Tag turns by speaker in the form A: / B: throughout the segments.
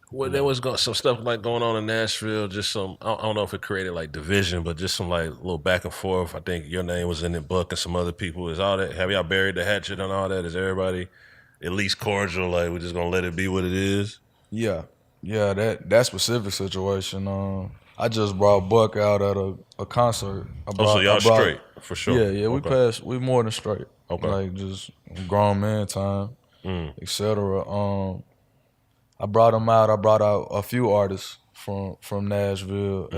A: Well, there was some stuff like going on in Nashville. Just some, I don't know if it created like division, but just some like little back and forth. I think your name was in the book and some other people. Is all that? Have y'all buried the hatchet and all that? Is everybody at least cordial? Like we're just gonna let it be what it is.
B: Yeah, yeah. That specific situation. I just brought Buck out at a concert.
A: Oh, so y'all straight for sure.
B: Yeah, yeah. We
A: Okay.
B: passed. We more than straight.
A: Okay.
B: Like just grown man time,
A: Mm.
B: etc. I brought him out. I brought out a few artists from Nashville.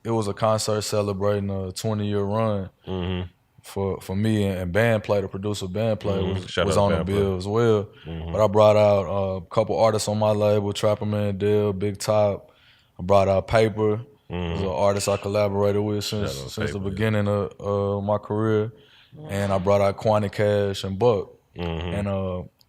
B: It was a concert celebrating a 20-year run
A: Mm-hmm.
B: for me and band play. The producer band play
A: Shout
B: was
A: out
B: on the
A: Band
B: bill
A: Play.
B: as well. But I brought out a couple artists on my label: Trapper Man Dill, Big Top. I brought out Paper. Who's an artist I collaborated with since
A: Shout out
B: the
A: Paper, yeah.
B: beginning of my career. And I brought out Quanty Cash and Buck. And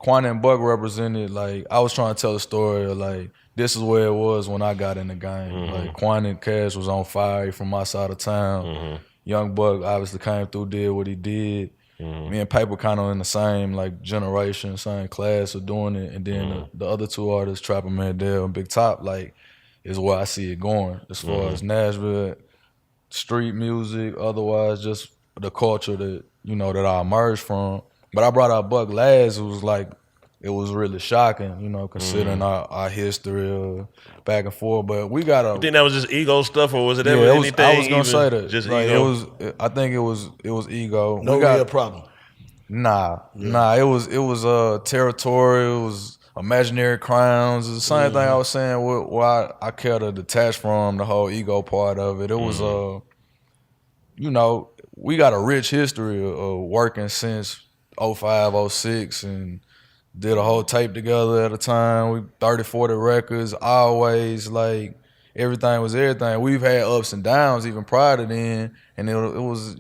B: Quanty and Buck represented, like, I was trying to tell a story of like this is where it was when I got in the game. Like Quanty Cash was on fire from my side of town. Young Buck obviously came through, did what he did. Me and Paper kind of in the same like generation, same class of doing it. And then the other two artists, Trapper Mandel and Big Top, like, is where I see it going as far as Nashville street music, otherwise just the culture that that I emerged from. But I brought out Buck last. It was like it was really shocking, considering our history of back and forth. But we got
A: You think that was just ego stuff, or was it
B: yeah.
A: ever
B: It was.
A: anything?
B: I was gonna
A: even
B: say that.
A: Just
B: Like
A: ego.
B: I think it was ego.
C: No
B: we got
C: real problem.
B: Nah. It was territory. It was imaginary crowns. It's the same thing I was saying. Why I care to detach from the whole ego part of it. It was we got a rich history of working since '05, '06, and did a whole tape together at a time. We 30, 40 records, always like everything was everything. We've had ups and downs even prior to then, and it was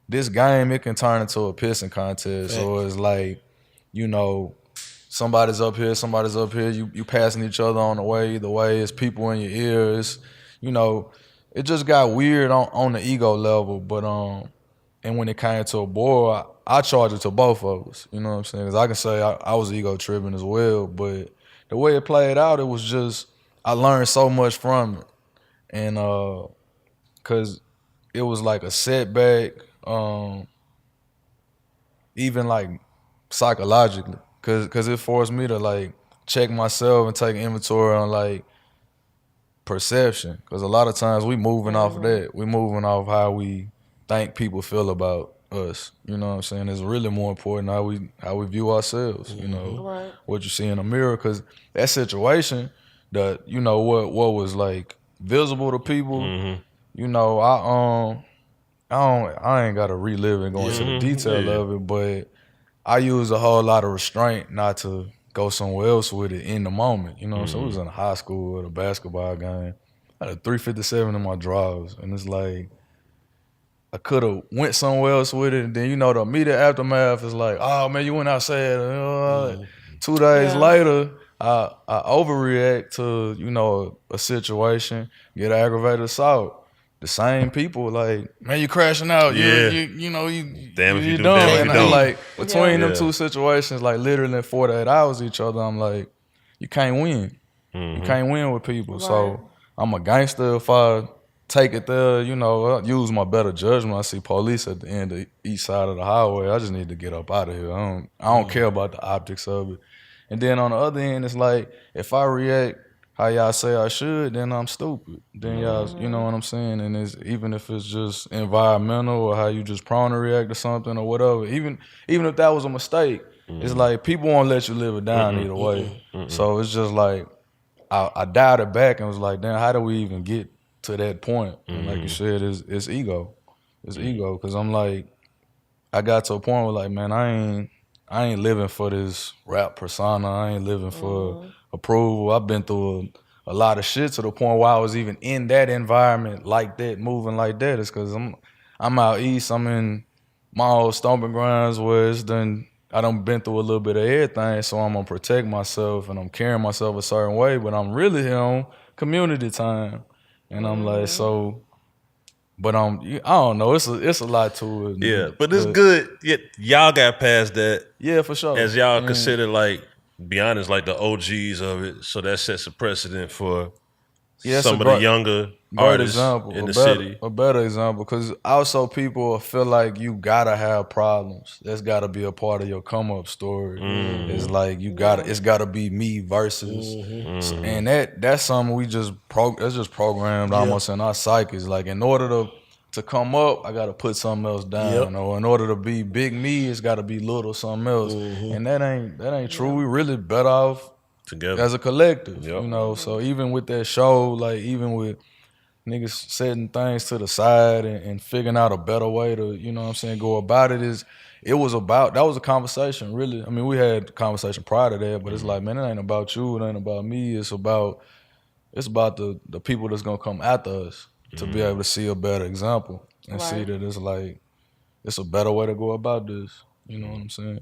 B: this game, it can turn into a pissing contest. So it's like, somebody's up here, you passing each other on the way, either way, it's people in your ears. It just got weird on the ego level, but and when it came to a board, I charge it to both of us. You know what I'm saying? Because I can say I was ego tripping as well, but the way it played out, it was just I learned so much from it, and because it was like a setback, even like psychologically, because it forced me to like check myself and take inventory on like perception. Because a lot of times we moving off of that, we moving off how we think people feel about us. You know what I'm saying? It's really more important how we view ourselves. What you see in the mirror, because that situation, that what was like visible to people. I ain't gotta relive and go into the detail of it, but I use a whole lot of restraint not to go somewhere else with it in the moment. So I was in high school at a basketball game. I had a 357 in my drawers, and it's like I could have went somewhere else with it, and then the immediate aftermath is like, oh man, you went outside. 2 days later, I overreact to a situation, get aggravated assault. The same people like, man, you crashing out.
A: Yeah.
B: You
A: Damn if you do,
B: done.
A: damn if
B: And
A: you
B: I'm
A: don't.
B: like, between them
A: Yeah.
B: two situations, like literally in 48 hours each other, I'm like, you can't win. You can't win with people. So I'm a gangster if I take it there. I use my better judgment. I see police at the end of each side of the highway. I just need to get up out of here. I don't care about the optics of it. And then on the other end, it's like, if I react how y'all say I should, then I'm stupid. Then y'all, you know what I'm saying? And it's even if it's just environmental or how you just prone to react to something or whatever. Even if that was a mistake, it's like people won't let you live it down either way. So it's just like I dialed it back and was like, damn, how do we even get to that point? And like you said, it's ego. It's ego, because I'm like, I got to a point where like, man, I ain't living for this rap persona. I ain't living for approval. I've been through a lot of shit to the point where I was even in that environment like that, moving like that. It's because I'm out east. I'm in my old stomping grounds where I done been through a little bit of everything, so I'm gonna protect myself and I'm carrying myself a certain way, but I'm really here on community time. And I'm like, so, but I don't know, it's a lot to it.
A: Yeah, but it's good. Y'all got past that.
B: Yeah, for sure.
A: As y'all consider like be honest, like the OGs of it. So that sets a precedent for
B: Yeah, it's a
A: some of the younger
B: great
A: artists
B: example,
A: in the city.
B: a better example, because also people feel like you gotta have problems. That's gotta be a part of your come up story. It's like you gotta, it's gotta be me versus, and that's something we just that's just programmed almost in our psyches. Like in order to come up, I gotta put something else down, or in order to be big me, it's gotta be little something else, and that ain't true. We really better off
A: Together
B: as a collective,
A: Yep.
B: you know. So even with that show, like even with niggas setting things to the side and figuring out a better way to, you know what I'm saying, go about it, it was about, that was a conversation, really. I mean, we had a conversation prior to that, but it's like, man, it ain't about you, it ain't about me, it's about the people that's gonna come after us to be able to see a better example and see that it's like it's a better way to go about this. You know what I'm saying?